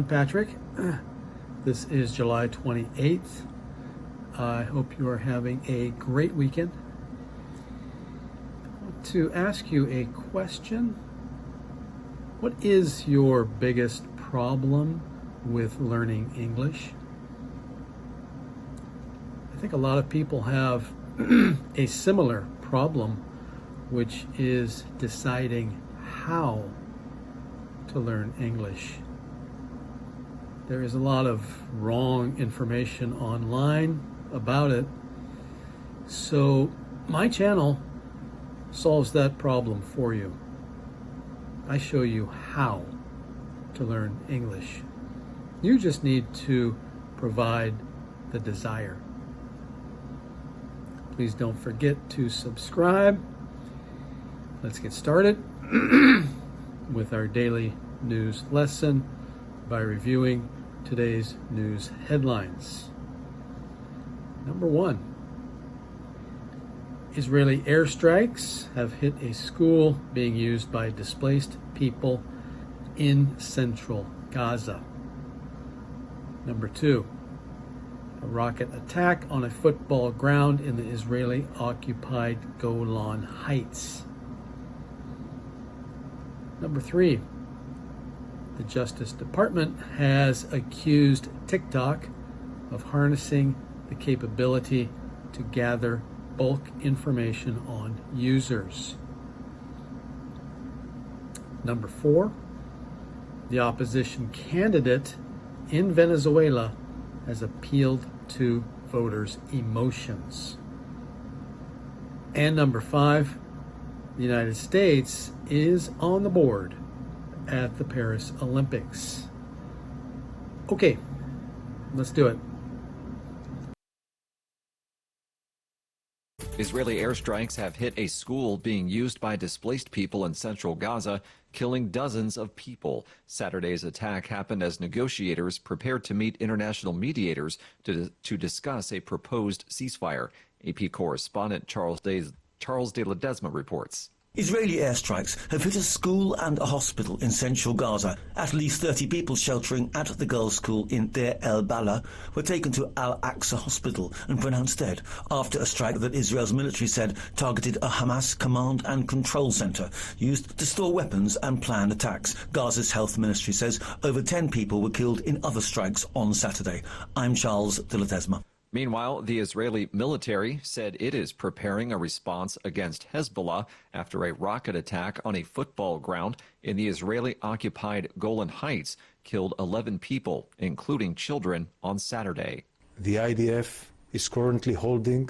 I'm Patrick. This is July 28th. I hope you are having a great weekend. I want to ask you a question. What is your biggest problem with learning English? I think a lot of people have a similar problem, which is deciding how to learn English. There is a lot of wrong information online about it. So my channel solves that problem for you. I show you how to learn English. You just need to provide the desire. Please don't forget to subscribe. Let's get started with our daily news lesson by reviewing today's news headlines. Number 1. Israeli airstrikes have hit a school being used by displaced people in central Gaza. Number 2. A rocket attack on a football ground in the Israeli-occupied Golan Heights. Number 3. The Justice Department has accused TikTok of harnessing the capability to gather bulk information on users. Number 4. The opposition candidate in Venezuela has appealed to voters' emotions. And number 5. The United States is on the board at the Paris Olympics. Okay, let's do it. Israeli airstrikes have hit a school being used by displaced people in central Gaza, killing dozens of people. Saturday's attack happened as negotiators prepared to meet international mediators to discuss a proposed ceasefire. AP correspondent Charles de Ledesma reports. Israeli airstrikes have hit a school and a hospital in central Gaza. At least 30 people sheltering at the girls' school in Deir el-Balah were taken to Al-Aqsa Hospital and pronounced dead after a strike that Israel's military said targeted a Hamas command and control center used to store weapons and plan attacks. Gaza's health ministry says over 10 people were killed in other strikes on Saturday. I'm Charles de Ledesma. Meanwhile, the Israeli military said it is preparing a response against Hezbollah after a rocket attack on a football ground in the Israeli-occupied Golan Heights killed 11 people, including children, on Saturday. The IDF is currently holding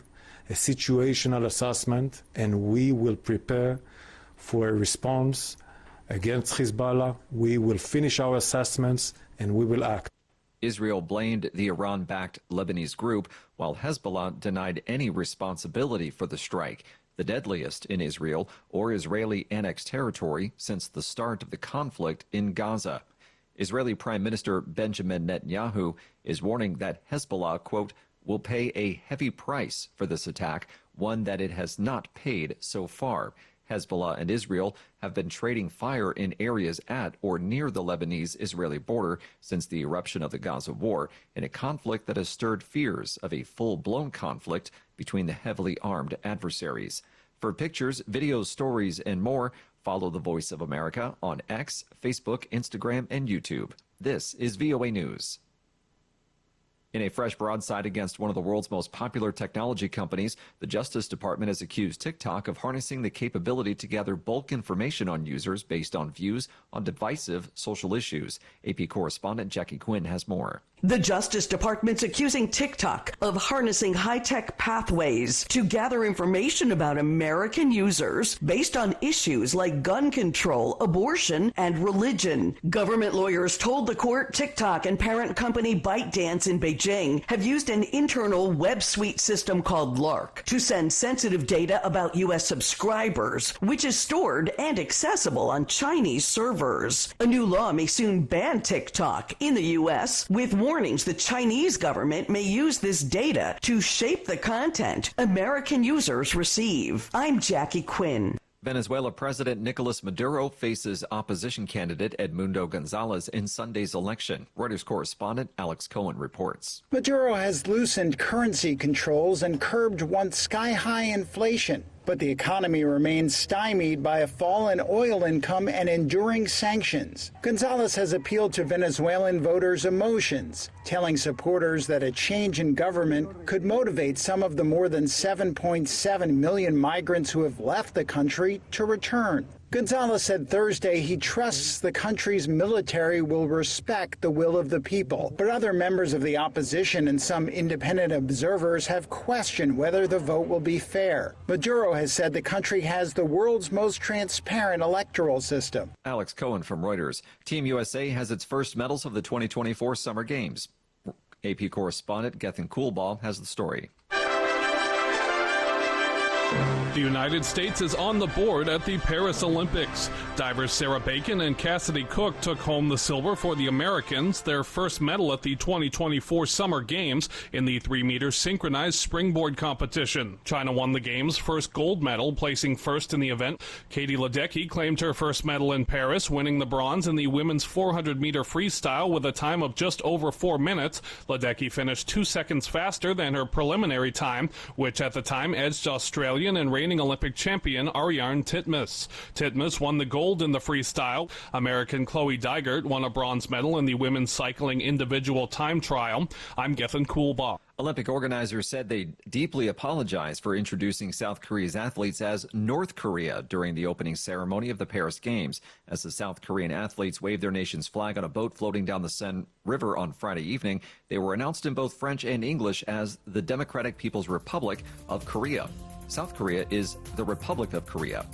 a situational assessment, and we will prepare for a response against Hezbollah. We will finish our assessments and we will act. Israel blamed the Iran-backed Lebanese group, while Hezbollah denied any responsibility for the strike, the deadliest in Israel or Israeli annexed territory since the start of the conflict in Gaza. Israeli Prime Minister Benjamin Netanyahu is warning that Hezbollah, quote, will pay a heavy price for this attack, one that it has not paid so far. Hezbollah and Israel have been trading fire in areas at or near the Lebanese-Israeli border since the eruption of the Gaza war, in a conflict that has stirred fears of a full-blown conflict between the heavily armed adversaries. For pictures, videos, stories, and more, follow the Voice of America on X, Facebook, Instagram, and YouTube. This is VOA News. In a fresh broadside against one of the world's most popular technology companies, the Justice Department has accused TikTok of harnessing the capability to gather bulk information on users based on views on divisive social issues. AP correspondent Jackie Quinn has more. The Justice Department's accusing TikTok of harnessing high-tech pathways to gather information about American users based on issues like gun control, abortion, and religion. Government lawyers told the court TikTok and parent company ByteDance in Beijing have used an internal web suite system called LARC to send sensitive data about U.S. subscribers, which is stored and accessible on Chinese servers. A new law may soon ban TikTok in the U.S., with warnings the Chinese government may use this data to shape the content American users receive. I'm Jackie Quinn. Venezuela President Nicolas Maduro faces opposition candidate Edmundo Gonzalez in Sunday's election. Reuters correspondent Alex Cohen reports. Maduro has loosened currency controls and curbed once sky-high inflation. But the economy remains stymied by a fall in oil income and enduring sanctions. Gonzalez has appealed to Venezuelan voters' emotions, telling supporters that a change in government could motivate some of the more than 7.7 million migrants who have left the country to return. Gonzalez said Thursday he trusts the country's military will respect the will of the people. But other members of the opposition and some independent observers have questioned whether the vote will be fair. Maduro has said the country has the world's most transparent electoral system. Alex Cohen from Reuters. Team USA has its first medals of the 2024 Summer Games. AP correspondent Gethin Coolbaugh has the story. The United States is on the board at the Paris Olympics. Divers Sarah Bacon and Cassidy Cook took home the silver for the Americans, their first medal at the 2024 Summer Games in the 3-meter synchronized springboard competition. China won the Games' first gold medal, placing first in the event. Katie Ledecky claimed her first medal in Paris, winning the bronze in the women's 400-meter freestyle with a time of just over 4 minutes. Ledecky finished 2 seconds faster than her preliminary time, which at the time edged Australian and reigning Olympic champion Ariarne Titmus. Titmus won the gold in the freestyle. American Chloe Dygert won a bronze medal in the women's cycling individual time trial. I'm Gethin Coolbaugh. Olympic organizers said they deeply apologize for introducing South Korea's athletes as North Korea during the opening ceremony of the Paris Games. As the South Korean athletes waved their nation's flag on a boat floating down the Seine River on Friday evening, they were announced in both French and English as the Democratic People's Republic of Korea. South Korea is the Republic of Korea.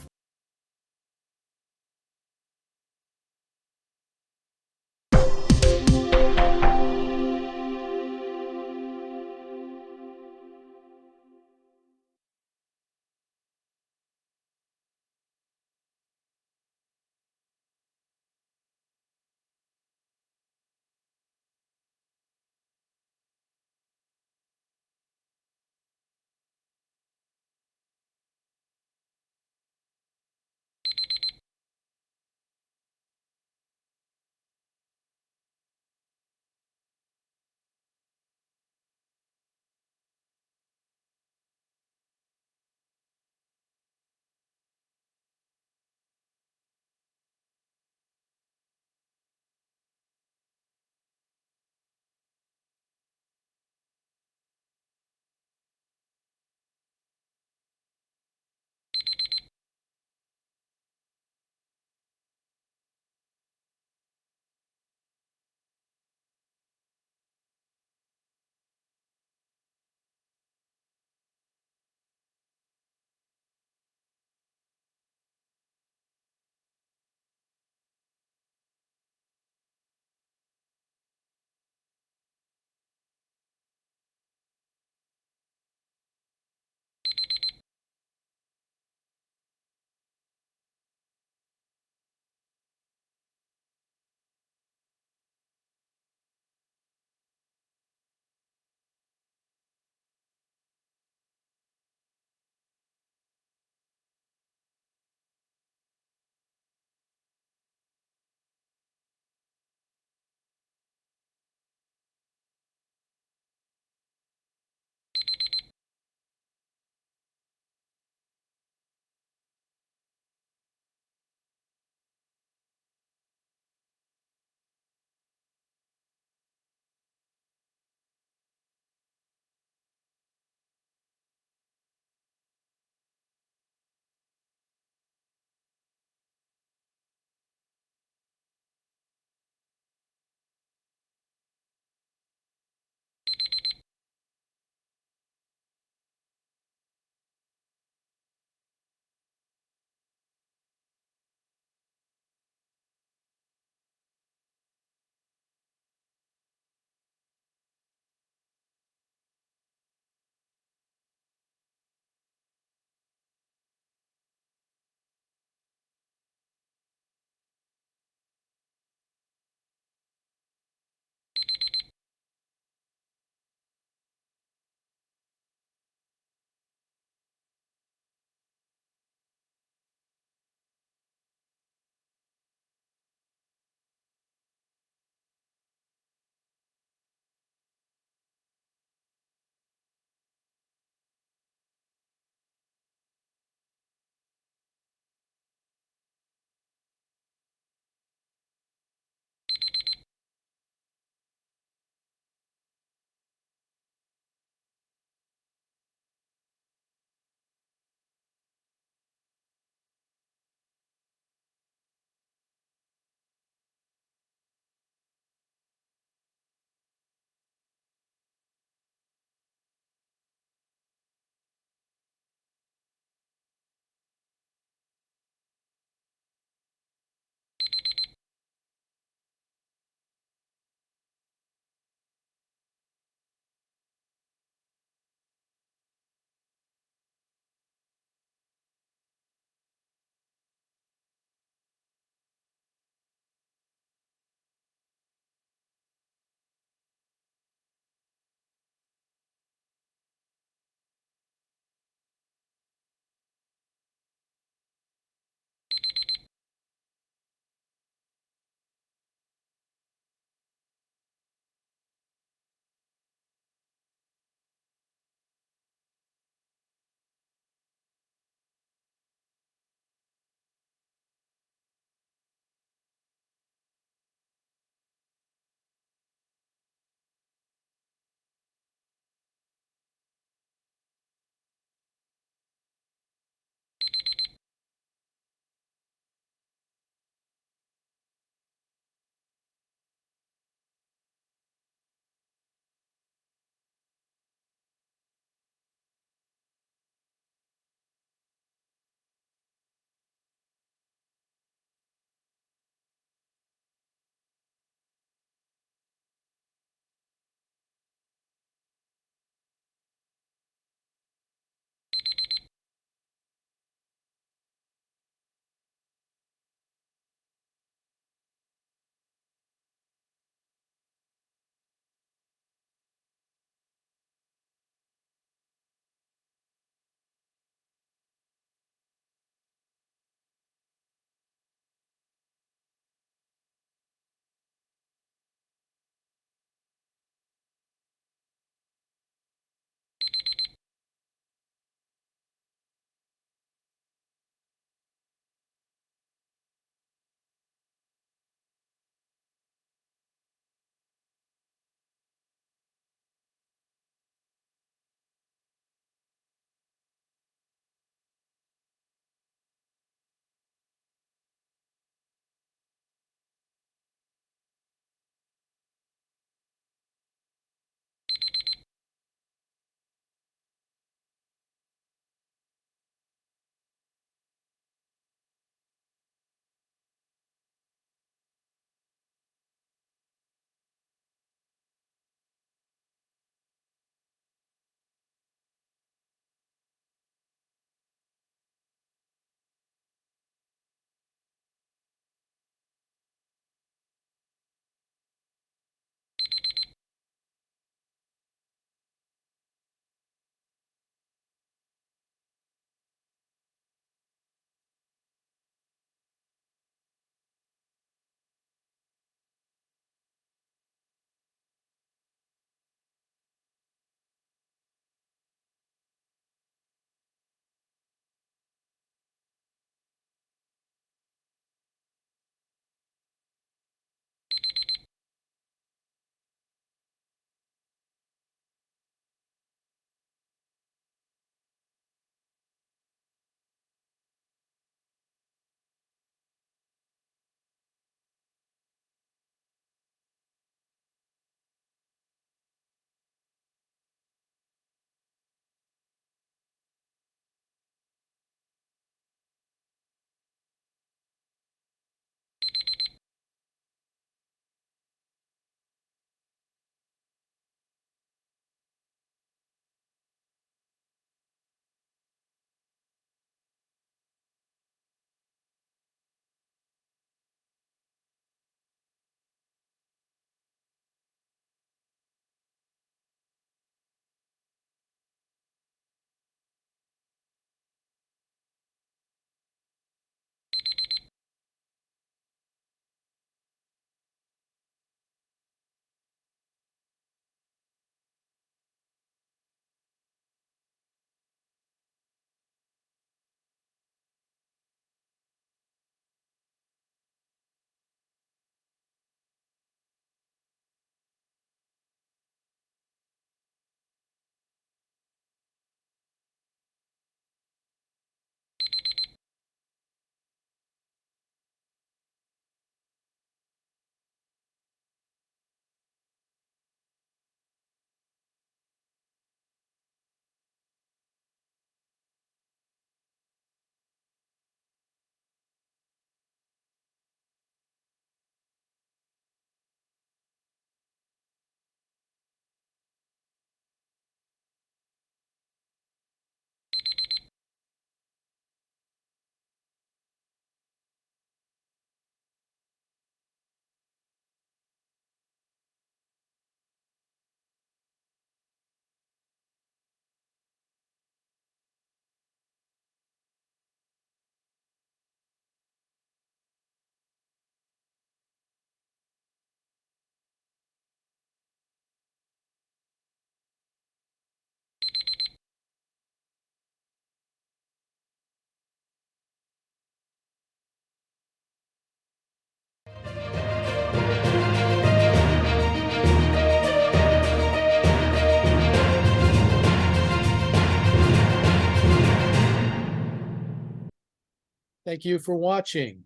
Thank you for watching.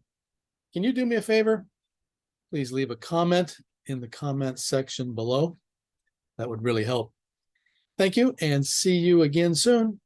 Can you do me a favor? Please leave a comment in the comment section below. That would really help. Thank you, and see you again soon.